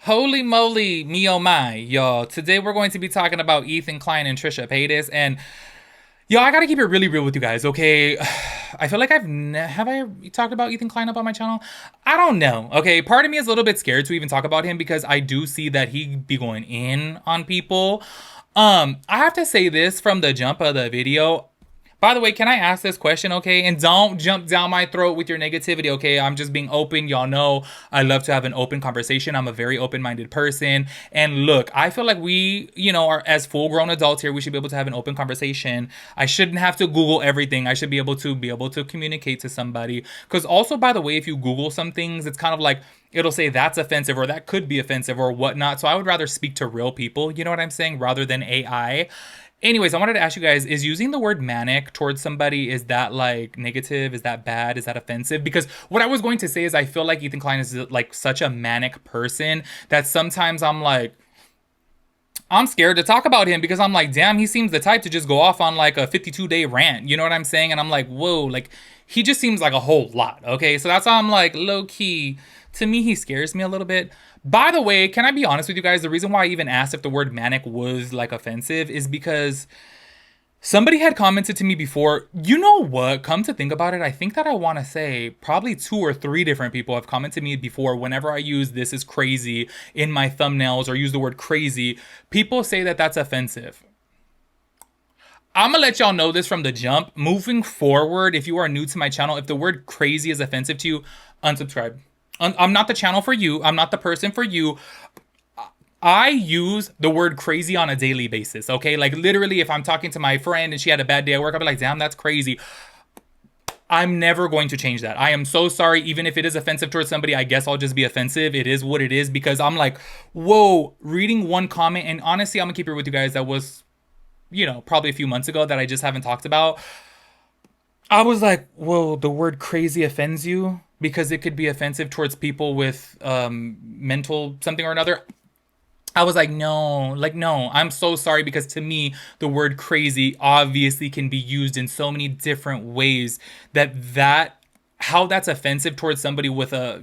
Holy moly, me oh my, y'all. Today we're going to be talking about Ethan Klein and Trisha Paytas. And y'all, I gotta keep it really real with you guys, okay? I feel like have I talked about Ethan Klein up on my channel? I don't know, okay? Part of me is a little bit scared to even talk about him because I do see that he be going in on people. I have to say this from the jump of the video. By the way, can I ask this question, okay? And don't jump down my throat with your negativity, okay? I'm just being open. Y'all know I love to have an open conversation. I'm a very open-minded person. And look, I feel like we, are as full-grown adults here, we should be able to have an open conversation. I shouldn't have to Google everything. I should be able to communicate to somebody. Because also, by the way, if you Google some things, it's kind of like, it'll say that's offensive or that could be offensive or whatnot. So I would rather speak to real people, you know what I'm saying, rather than AI. Anyways, I wanted to ask you guys, is using the word manic towards somebody, is that like negative? Is that bad? Is that offensive? Because what I was going to say is I feel like Ethan Klein is like such a manic person that sometimes I'm like, I'm scared to talk about him because I'm like, damn, he seems the type to just go off on like a 52-day rant. You know what I'm saying? And I'm like, whoa, like he just seems like a whole lot. Okay, so that's why I'm like, low key, to me, he scares me a little bit. By the way, can I be honest with you guys? The reason why I even asked if the word manic was like offensive is because somebody had commented to me before. You know what? Come to think about it, I think that I want to say probably 2 or 3 different people have commented to me before whenever I use "this is crazy" in my thumbnails or use the word crazy. People say that that's offensive. I'm gonna let y'all know this from the jump. Moving forward, if you are new to my channel, if the word crazy is offensive to you, unsubscribe. I'm not the channel for you. I'm not the person for you. I use the word crazy on a daily basis, okay? Like literally if I'm talking to my friend and she had a bad day at work, I'll be like, damn, that's crazy. I'm never going to change that. I am so sorry. Even if it is offensive towards somebody, I guess I'll just be offensive. It is what it is because I'm like, whoa, reading one comment. And honestly, I'm gonna keep it with you guys. That was, probably a few months ago that I just haven't talked about. I was like, whoa, the word crazy offends you because it could be offensive towards people with mental something or another. I was like, no, I'm so sorry because to me, the word crazy obviously can be used in so many different ways how that's offensive towards somebody with a,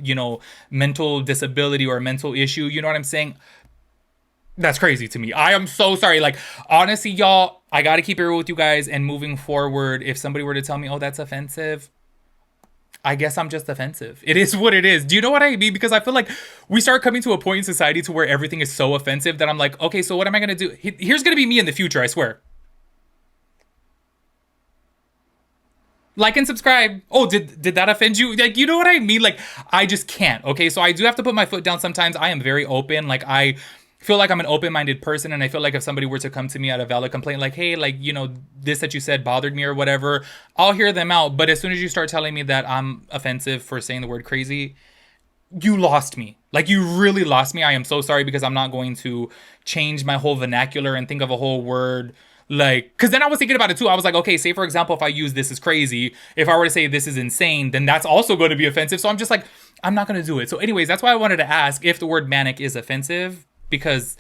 mental disability or a mental issue. You know what I'm saying? That's crazy to me. I am so sorry. Like, honestly, y'all, I got to keep it real with you guys. And moving forward, if somebody were to tell me, oh, that's offensive, I guess I'm just offensive. It is what it is. Do you know what I mean? Because I feel like we start coming to a point in society to where everything is so offensive that I'm like, okay, so what am I going to do? Here's going to be me in the future, I swear. Like and subscribe. Oh, did that offend you? Like, you know what I mean? Like, I just can't. Okay, so I do have to put my foot down sometimes. I am very open. Like, I feel like I'm an open-minded person, and I feel like if somebody were to come to me at a valid complaint, like, hey, like, this that you said bothered me or whatever, I'll hear them out. But as soon as you start telling me that I'm offensive for saying the word crazy, you lost me. Like, you really lost me. I am so sorry because I'm not going to change my whole vernacular and think of a whole word. Like, because then I was thinking about it too. I was like, okay, say for example, if I use "this is crazy," if I were to say "this is insane," then that's also going to be offensive. So I'm just like, I'm not going to do it. So anyways, that's why I wanted to ask if the word manic is offensive. Because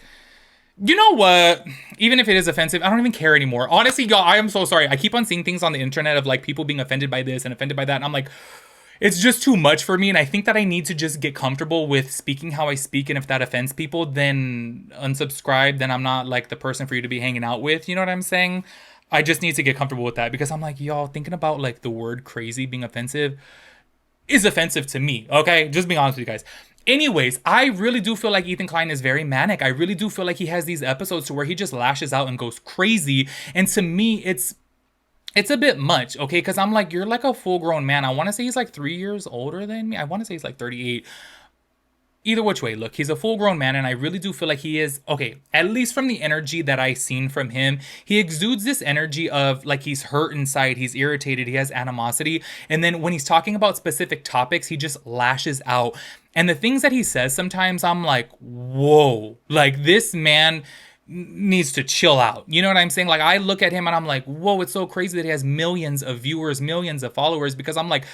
you know what? Even if it is offensive, I don't even care anymore. Honestly, y'all, I am so sorry. I keep on seeing things on the internet of like people being offended by this and offended by that. And I'm like, it's just too much for me. And I think that I need to just get comfortable with speaking how I speak. And if that offends people, then unsubscribe. Then I'm not like the person for you to be hanging out with. You know what I'm saying? I just need to get comfortable with that because I'm like, y'all, thinking about like the word crazy being offensive is offensive to me. Okay? Just being honest with you guys. Anyways, I really do feel like Ethan Klein is very manic. I really do feel like he has these episodes to where he just lashes out and goes crazy. And to me, it's a bit much, okay? Because I'm like, you're like a full-grown man. I want to say he's like 3 years older than me. I want to say he's like 38. Either which way, look, he's a full-grown man, and I really do feel like he is, okay, at least from the energy that I've seen from him, he exudes this energy of, like, he's hurt inside, he's irritated, he has animosity, and then when he's talking about specific topics, he just lashes out. And the things that he says sometimes, I'm like, whoa, like, this man needs to chill out. You know what I'm saying? Like, I look at him, and I'm like, whoa, it's so crazy that he has millions of viewers, millions of followers, because I'm like,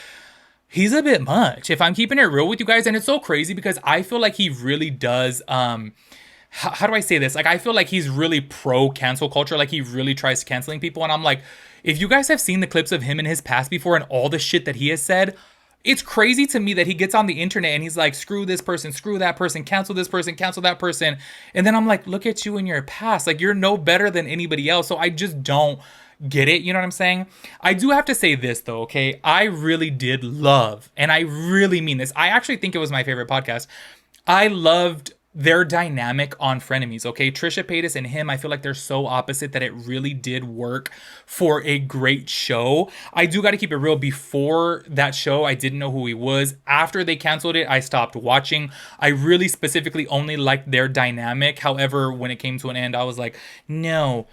he's a bit much, if I'm keeping it real with you guys. And it's so crazy because I feel like he really does, how do I say this? Like, I feel like he's really pro cancel culture. Like, he really tries canceling people. And I'm like, if you guys have seen the clips of him in his past before and all the shit that he has said, It's crazy to me that he gets on the internet and he's like, screw this person, screw that person, cancel this person, cancel that person. And then I'm like, look at you in your past. Like, you're no better than anybody else. So I just don't get it. You know what I'm saying? I do have to say this, though, okay? I really did love, and I really mean this. I actually think it was my favorite podcast. I loved their dynamic on Frenemies, okay? Trisha Paytas and him, I feel like they're so opposite that it really did work for a great show. I do got to keep it real. Before that show, I didn't know who he was. After they canceled it, I stopped watching. I really specifically only liked their dynamic. However, when it came to an end, I was like, no.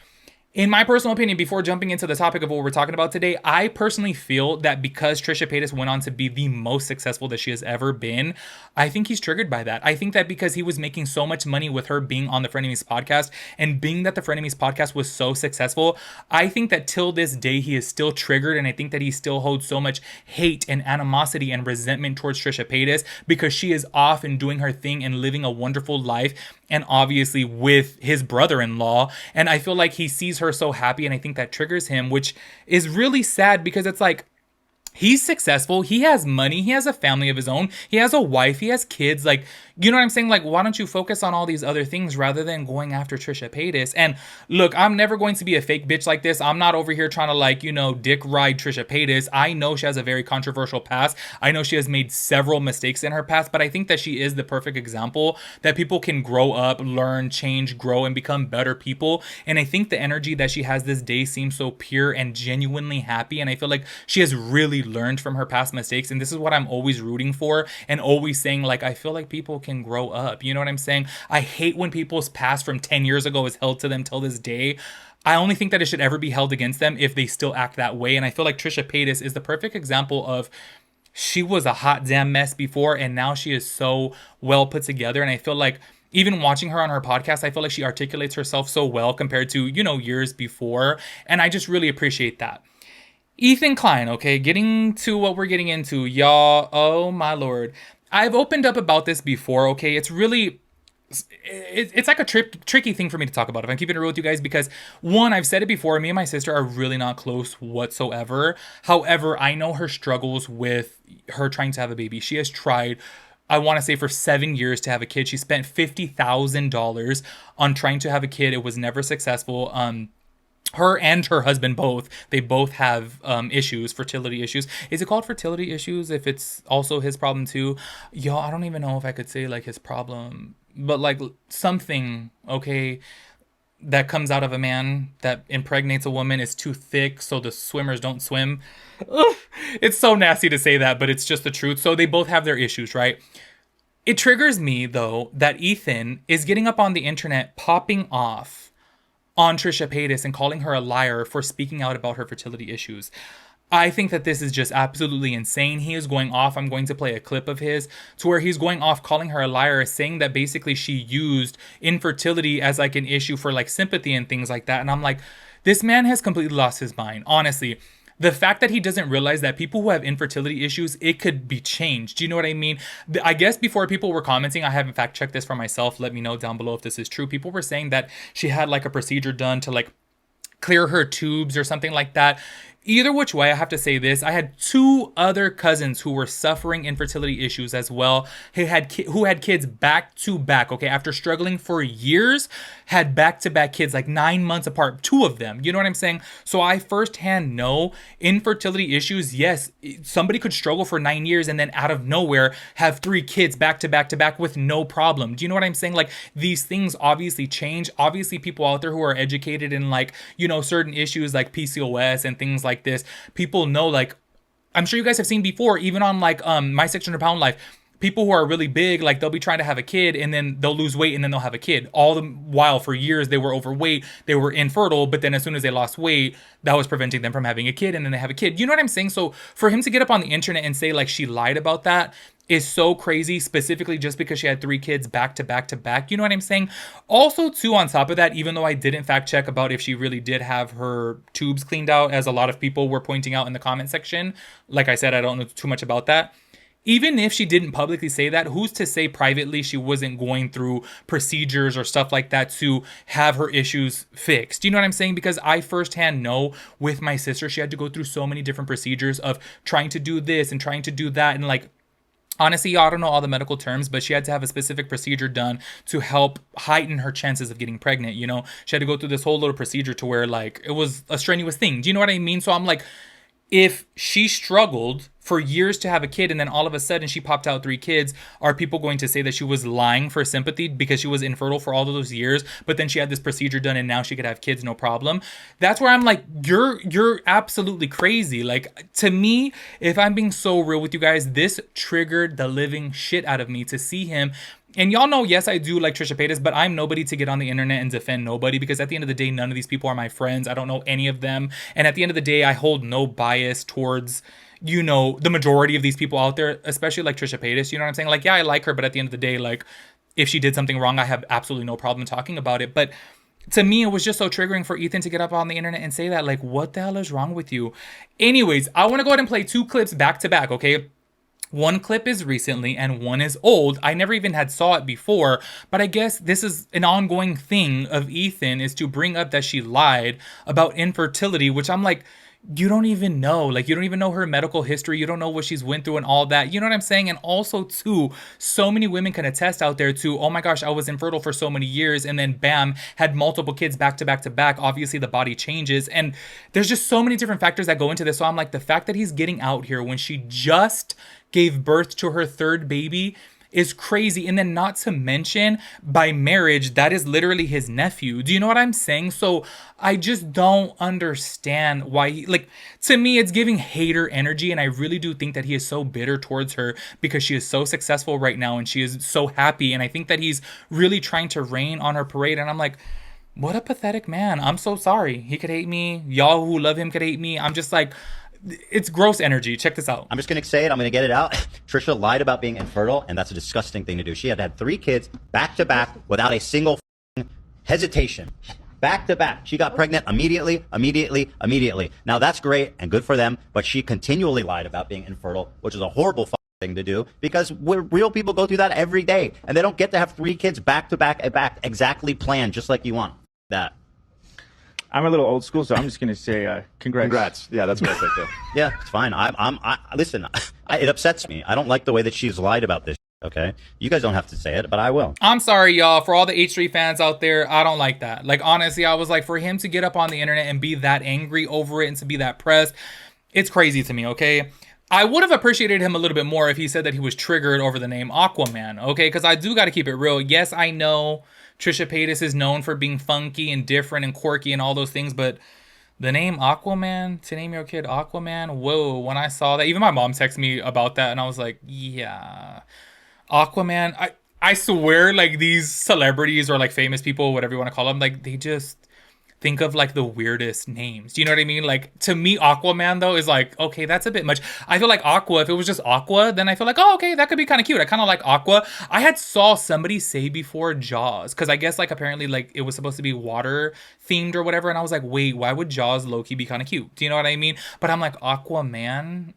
In my personal opinion, before jumping into the topic of what we're talking about today, I personally feel that because Trisha Paytas went on to be the most successful that she has ever been, I think he's triggered by that. I think that because he was making so much money with her being on the Frenemies podcast, and being that the Frenemies podcast was so successful, I think that till this day he is still triggered, and I think that he still holds so much hate and animosity and resentment towards Trisha Paytas because she is off and doing her thing and living a wonderful life, and obviously with his brother-in-law. And I feel like he sees her so happy, and I think that triggers him, which is really sad because it's like, he's successful, he has money, he has a family of his own, he has a wife, he has kids. Like, you know what I'm saying? Like, why don't you focus on all these other things rather than going after Trisha Paytas? And look, I'm never going to be a fake bitch like this. I'm not over here trying to, like, you know, dick ride Trisha Paytas. I know she has a very controversial past. I know she has made several mistakes in her past, but I think that she is the perfect example that people can grow up, learn, change, grow, and become better people. And I think the energy that she has this day seems so pure and genuinely happy. And I feel like she has really learned from her past mistakes. And this is what I'm always rooting for and always saying, like, I feel like people can grow up. You know what I'm saying? I hate when people's past from 10 years ago is held to them till this day. I only think that it should ever be held against them if they still act that way. And I feel like Trisha Paytas is the perfect example of, she was a hot damn mess before, and now she is so well put together. And I feel like even watching her on her podcast, I feel like she articulates herself so well compared to, you know, years before. And I just really appreciate that. Ethan Klein, okay, getting to what we're getting into, y'all. Oh my lord. I've opened up about this before, okay? It's really, it's like a tricky thing for me to talk about, if I'm keeping it real with you guys, because one, I've said it before, me and my sister are really not close whatsoever. However, I know her struggles with her trying to have a baby. She has tried, I want to say, for 7 years to have a kid. She spent $50,000 on trying to have a kid. It was never successful. Her and her husband they both have issues, fertility issues. Is it called fertility issues if it's also his problem too? Y'all, I don't even know if I could say like his problem, but like something, okay, that comes out of a man that impregnates a woman is too thick so the swimmers don't swim. Ugh, it's so nasty to say that, but it's just the truth. So they both have their issues, right? It triggers me though that Ethan is getting up on the internet popping off on Trisha Paytas and calling her a liar for speaking out about her fertility issues. I think that this is just absolutely insane. He is going off. I'm going to play a clip of his to where he's going off calling her a liar, saying that basically she used infertility as like an issue for like sympathy and things like that. And I'm like, this man has completely lost his mind. Honestly, the fact that he doesn't realize that people who have infertility issues, it could be changed. Do you know what I mean? I guess before people were commenting, I haven't fact checked this for myself. Let me know down below if this is true. People were saying that she had like a procedure done to like clear her tubes or something like that. Either which way, I have to say this. I had two other cousins who were suffering infertility issues as well. Who had kids back to back, okay? After struggling for years, had back-to-back kids, like 9 months apart, two of them. You know what I'm saying? So I firsthand know infertility issues. Yes, somebody could struggle for 9 years and then out of nowhere have 3 kids back to back to back with no problem. Do you know what I'm saying? Like, these things obviously change. Obviously, people out there who are educated in, like, you know, certain issues like PCOS and things like this, people know, like, I'm sure you guys have seen before, even on like My 600 Pound Life, people who are really big, like, they'll be trying to have a kid and then they'll lose weight and then they'll have a kid. All the while for years they were overweight, they were infertile, but then as soon as they lost weight, that was preventing them from having a kid, and then they have a kid. You know what I'm saying? So for him to get up on the internet and say like she lied about that is so crazy, specifically just because she had 3 kids back to back to back. You know what I'm saying? Also, too, on top of that, even though I didn't fact check about if she really did have her tubes cleaned out, as a lot of people were pointing out in the comment section, like I said, I don't know too much about that. even if she didn't publicly say that, who's to say privately she wasn't going through procedures or stuff like that to have her issues fixed? Do you know what I'm saying? Because I firsthand know with my sister, she had to go through so many different procedures of trying to do this and trying to do that. And like, honestly, I don't know all the medical terms, but she had to have a specific procedure done to help heighten her chances of getting pregnant. You know, she had to go through this whole little procedure to where like it was a strenuous thing. Do you know what I mean? So I'm like, if she struggled for years to have a kid and then all of a sudden she popped out 3 kids, are people going to say that she was lying for sympathy because she was infertile for all of those years, but then she had this procedure done and now she could have kids no problem? That's where I'm like, you're absolutely crazy. Like, to me, if I'm being so real with you guys, this triggered the living shit out of me to see him. And y'all know, yes, I do like Trisha Paytas, but I'm nobody to get on the internet and defend nobody, because at the end of the day, none of these people are my friends. I don't know any of them. And at the end of the day, I hold no bias towards, you know, the majority of these people out there, especially like Trisha Paytas. You know what I'm saying? Like, yeah, I like her, but at the end of the day, like, if she did something wrong, I have absolutely no problem talking about it. But to me, it was just so triggering for Ethan to get up on the internet and say that. Like, what the hell is wrong with you? Anyways, I want to go ahead and play 2 clips back to back, okay? One clip is recently and one is old. I never even had saw it before, but I guess this is an ongoing thing of Ethan, is to bring up that she lied about infertility, which I'm like, you don't even know. Like, you don't even know her medical history. You don't know what she's went through and all that. You know what I'm saying? And also, too, so many women can attest out there to, oh my gosh, I was infertile for so many years and then bam, had multiple kids back to back to back. Obviously, the body changes. And there's just so many different factors that go into this. So I'm like, the fact that he's getting out here when she just gave birth to her 3rd baby is crazy. And then not to mention, by marriage, that is literally his nephew. Do you know what I'm saying? So I just don't understand why like, to me, it's giving hater energy. And I really do think that he is so bitter towards her because she is so successful right now and she is so happy. And I think that he's really trying to rain on her parade. And I'm like, what a pathetic man. I'm so sorry. He could hate me. Y'all who love him could hate me. I'm just like, it's gross energy. Check this out. I'm just going to say it. I'm going to get it out. Trisha lied about being infertile, and that's a disgusting thing to do. She had 3 kids back to back without a single hesitation. Back to back. She got pregnant immediately. Now, that's great and good for them, but she continually lied about being infertile, which is a horrible thing to do, because real people go through that every day, and they don't get to have 3 kids back to back exactly planned, just like you want that. I'm a little old school, so I'm just going to say congrats. Yeah, that's what I think, too. Yeah, it's fine. Listen, it upsets me. I don't like the way that she's lied about this, okay? You guys don't have to say it, but I will. I'm sorry, y'all. For all the H3 fans out there, I don't like that. Like, honestly, I was like, for him to get up on the internet and be that angry over it and to be that pressed, it's crazy to me, okay? I would have appreciated him a little bit more if he said that he was triggered over the name Aquaman, okay? Because I do got to keep it real. Yes, I know Trisha Paytas is known for being funky and different and quirky and all those things, but the name Aquaman, to name your kid Aquaman, whoa, when I saw that, even my mom texted me about that, and I was like, yeah, Aquaman. I swear, like, these celebrities or, like, famous people, whatever you want to call them, like, they just think of, like, the weirdest names. Do you know what I mean? Like, to me, Aquaman, though, is like, okay, that's a bit much. I feel like Aqua, if it was just Aqua, then I feel like, oh, okay, that could be kind of cute. I kind of like Aqua. I had saw somebody say before Jaws, because I guess, like, apparently, like, it was supposed to be water themed or whatever, and I was like, wait, why would Jaws low-key be kind of cute? Do you know what I mean? But I'm like, Aquaman?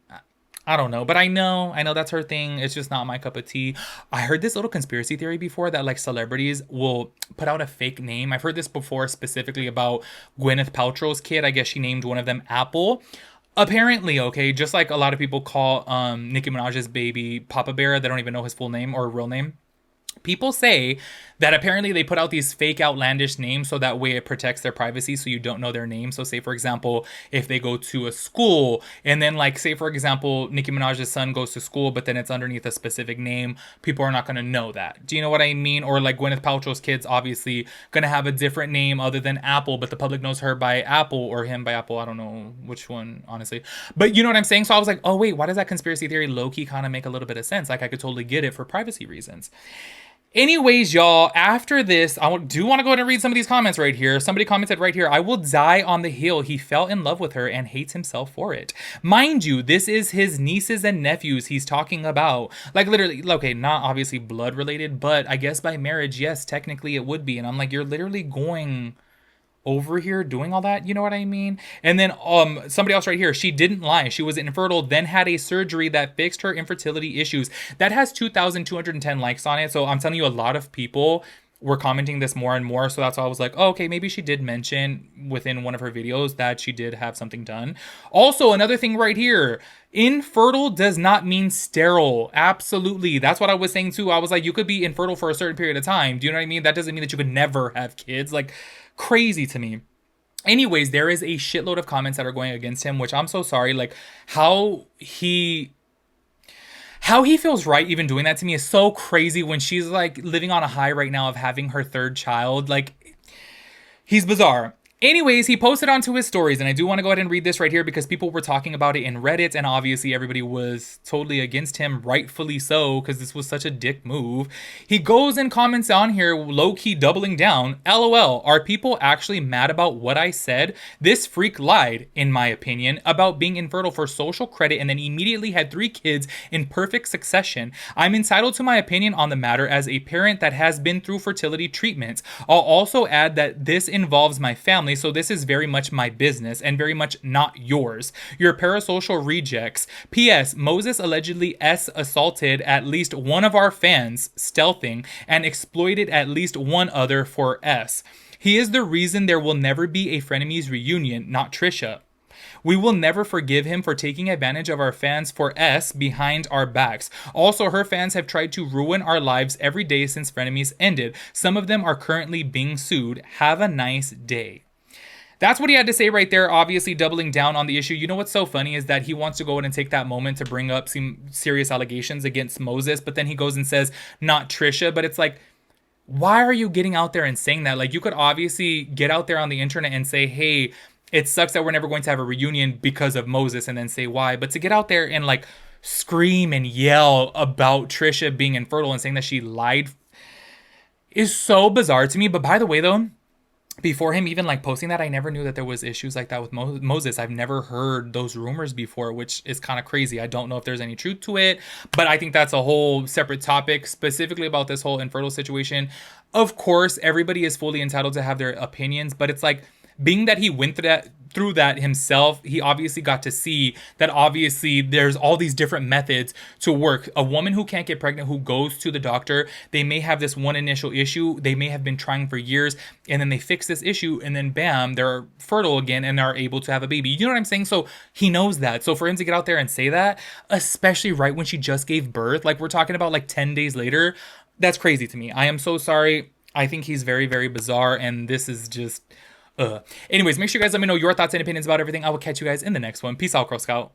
I don't know, but I know that's her thing. It's just not my cup of tea. I heard this little conspiracy theory before that, like, celebrities will put out a fake name. I've heard this before, specifically about Gwyneth Paltrow's kid. I guess she named one of them Apple. Apparently, okay, just like a lot of people call Nicki Minaj's baby Papa Bear, they don't even know his full name or real name. People say that apparently they put out these fake outlandish names so that way it protects their privacy, so you don't know their name. So say, for example, if they go to a school and then, like, say, for example, Nicki Minaj's son goes to school, but then it's underneath a specific name, people are not going to know that. Do you know what I mean? Or like Gwyneth Paltrow's kids obviously going to have a different name other than Apple, but the public knows her by Apple or him by Apple. I don't know which one, honestly. But you know what I'm saying? So I was like, oh, wait, why does that conspiracy theory low-key kind of make a little bit of sense? Like, I could totally get it for privacy reasons. Anyways, y'all, after this, I do want to go ahead and read some of these comments right here. Somebody commented right here, I will die on the hill. He fell in love with her and hates himself for it. Mind you, this is his nieces and nephews he's talking about. Like, literally, okay, not obviously blood related, but I guess by marriage, yes, technically it would be. And I'm like, you're literally going over here doing all that, you know what I mean? And then somebody else right here, she didn't lie. She was infertile, then had a surgery that fixed her infertility issues. That has 2,210 likes on it. So I'm telling you, a lot of people were commenting this more and more. So that's why I was like, oh, okay, maybe she did mention within one of her videos that she did have something done. Also, another thing right here, infertile does not mean sterile. Absolutely. That's what I was saying too. I was like, you could be infertile for a certain period of time. Do you know what I mean? That doesn't mean that you could never have kids. Like, crazy to me. Anyways, there is a shitload of comments that are going against him, which I'm so sorry. Like, how he feels right even doing that to me is so crazy when she's like living on a high right now of having her third child. Like, he's bizarre. Anyways, he posted onto his stories, and I do want to go ahead and read this right here because people were talking about it in Reddit, and obviously everybody was totally against him, rightfully so, because this was such a dick move. He goes and comments on here, low-key doubling down, LOL, are people actually mad about what I said? This freak lied, in my opinion, about being infertile for social credit and then immediately had 3 kids in perfect succession. I'm entitled to my opinion on the matter as a parent that has been through fertility treatments. I'll also add that this involves my family, so this is very much my business and very much not yours. You're parasocial rejects. P.S. Moses allegedly assaulted at least one of our fans, stealthing, and exploited at least one other for S. He is the reason there will never be a Frenemies reunion, not Trisha. We will never forgive him for taking advantage of our fans for S behind our backs. Also, her fans have tried to ruin our lives every day since Frenemies ended. Some of them are currently being sued. Have a nice day. That's what he had to say right there, obviously doubling down on the issue. You know what's so funny is that he wants to go in and take that moment to bring up some serious allegations against Moses, but then he goes and says, not Trisha, but it's like, why are you getting out there and saying that? Like, you could obviously get out there on the internet and say, hey, it sucks that we're never going to have a reunion because of Moses, and then say why. But to get out there and like scream and yell about Trisha being infertile and saying that she lied is so bizarre to me. But by the way, though, before him even like posting that, I never knew that there was issues like that with Moses. I've never heard those rumors before, which is kind of crazy. I don't know if there's any truth to it, but I think that's a whole separate topic specifically about this whole infertile situation. Of course, everybody is fully entitled to have their opinions, but it's like, being that he went through that himself, he obviously got to see that obviously there's all these different methods to work. A woman who can't get pregnant, who goes to the doctor, they may have this one initial issue. They may have been trying for years, and then they fix this issue, and then bam, they're fertile again and are able to have a baby. You know what I'm saying? So he knows that. So for him to get out there and say that, especially right when she just gave birth, like we're talking about like 10 days later, that's crazy to me. I am so sorry. I think he's very, very bizarre, and this is just... Anyways, make sure you guys let me know your thoughts and opinions about everything. I will catch you guys in the next one. Peace out, Girl Scout.